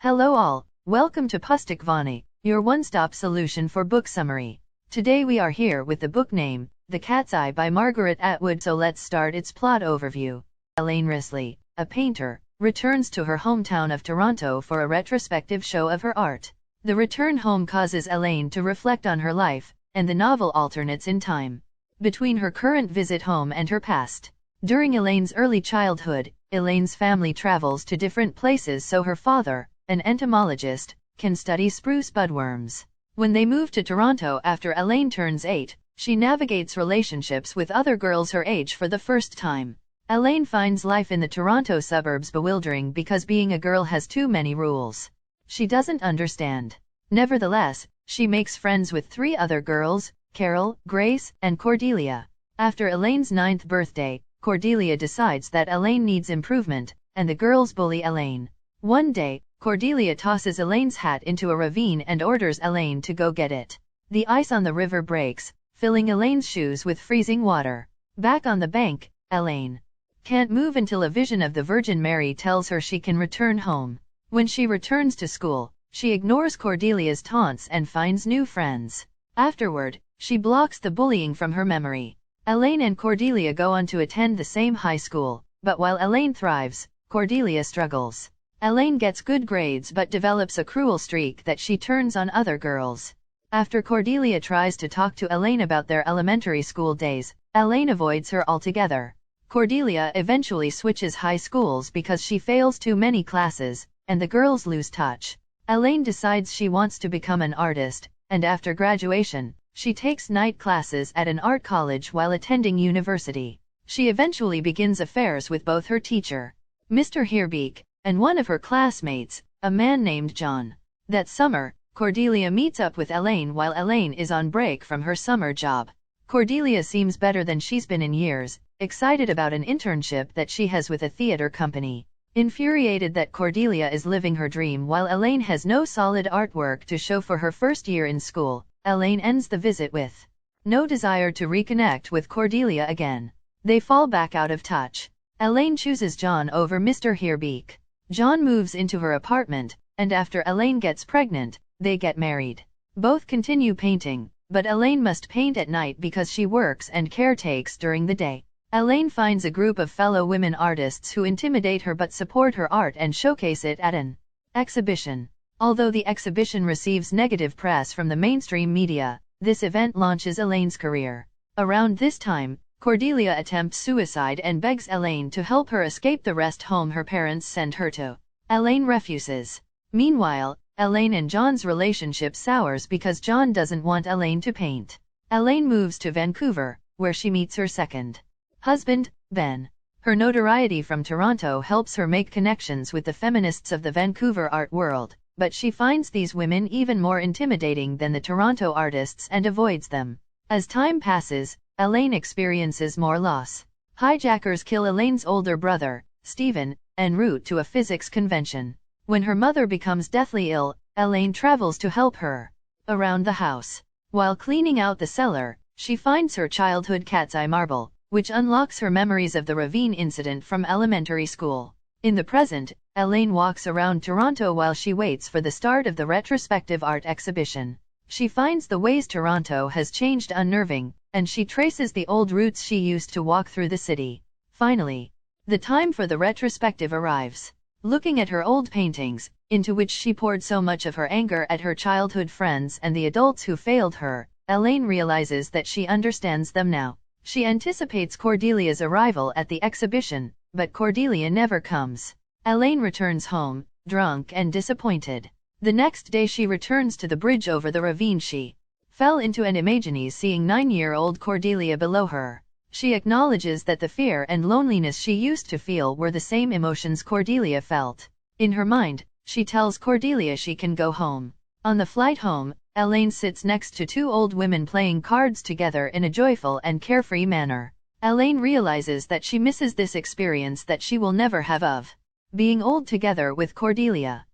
Hello all, welcome to Pustik Vani, your one-stop solution for book summary. Today we are here with the book name, The Cat's Eye by Margaret Atwood. So let's start its plot overview. Elaine Risley, a painter, returns to her hometown of Toronto for a retrospective show of her art. The return home causes Elaine to reflect on her life, and the novel alternates in time between her current visit home and her past. During Elaine's early childhood, Elaine's family travels to different places so her father, an entomologist, can study spruce budworms. When they move to Toronto after Elaine turns 8, she navigates relationships with other girls her age for the first time. Elaine finds life in the Toronto suburbs bewildering because being a girl has too many rules she doesn't understand. Nevertheless, she makes friends with 3 other girls, Carol, Grace, and Cordelia. After Elaine's 9th birthday, Cordelia decides that Elaine needs improvement, and the girls bully Elaine. One day, Cordelia tosses Elaine's hat into a ravine and orders Elaine to go get it. The ice on the river breaks, filling Elaine's shoes with freezing water. Back on the bank, Elaine can't move until a vision of the Virgin Mary tells her she can return home. When she returns to school, she ignores Cordelia's taunts and finds new friends. Afterward, she blocks the bullying from her memory. Elaine and Cordelia go on to attend the same high school, but while Elaine thrives, Cordelia struggles. Elaine gets good grades but develops a cruel streak that she turns on other girls. After Cordelia tries to talk to Elaine about their elementary school days, Elaine avoids her altogether. Cordelia eventually switches high schools because she fails too many classes, and the girls lose touch. Elaine decides she wants to become an artist, and after graduation, she takes night classes at an art college while attending university. She eventually begins affairs with both her teacher, Mr. Heerbeek, and one of her classmates, a man named John. That summer, Cordelia meets up with Elaine while Elaine is on break from her summer job. Cordelia seems better than she's been in years, excited about an internship that she has with a theater company. Infuriated that Cordelia is living her dream while Elaine has no solid artwork to show for her first year in school, Elaine ends the visit with no desire to reconnect with Cordelia again. They fall back out of touch. Elaine chooses John over Mr. Heerbeek. John moves into her apartment, and after Elaine gets pregnant, they get married. Both continue painting, but Elaine must paint at night because she works and caretakes during the day. Elaine finds a group of fellow women artists who intimidate her but support her art and showcase it at an exhibition. Although the exhibition receives negative press from the mainstream media, this event launches Elaine's career. Around this time, Cordelia attempts suicide and begs Elaine to help her escape the rest home her parents send her to. Elaine refuses. Meanwhile, Elaine and John's relationship sours because John doesn't want Elaine to paint. Elaine moves to Vancouver, where she meets her second husband, Ben. Her notoriety from Toronto helps her make connections with the feminists of the Vancouver art world, but she finds these women even more intimidating than the Toronto artists and avoids them. As time passes, Elaine experiences more loss. Hijackers kill Elaine's older brother, Stephen, en route to a physics convention. When her mother becomes deathly ill, Elaine travels to help her around the house. While cleaning out the cellar, she finds her childhood cat's eye marble, which unlocks her memories of the ravine incident from elementary school. In the present, Elaine walks around Toronto while she waits for the start of the retrospective art exhibition. She finds the ways Toronto has changed unnerving, and she traces the old routes she used to walk through the city. Finally, the time for the retrospective arrives. Looking at her old paintings, into which she poured so much of her anger at her childhood friends and the adults who failed her, Elaine realizes that she understands them now. She anticipates Cordelia's arrival at the exhibition, but Cordelia never comes. Elaine returns home, drunk and disappointed. The next day she returns to the bridge over the ravine she fell into and imagines seeing 9-year-old Cordelia below her. She acknowledges that the fear and loneliness she used to feel were the same emotions Cordelia felt. In her mind, she tells Cordelia she can go home. On the flight home, Elaine sits next to 2 old women playing cards together in a joyful and carefree manner. Elaine realizes that she misses this experience that she will never have of being old together with Cordelia.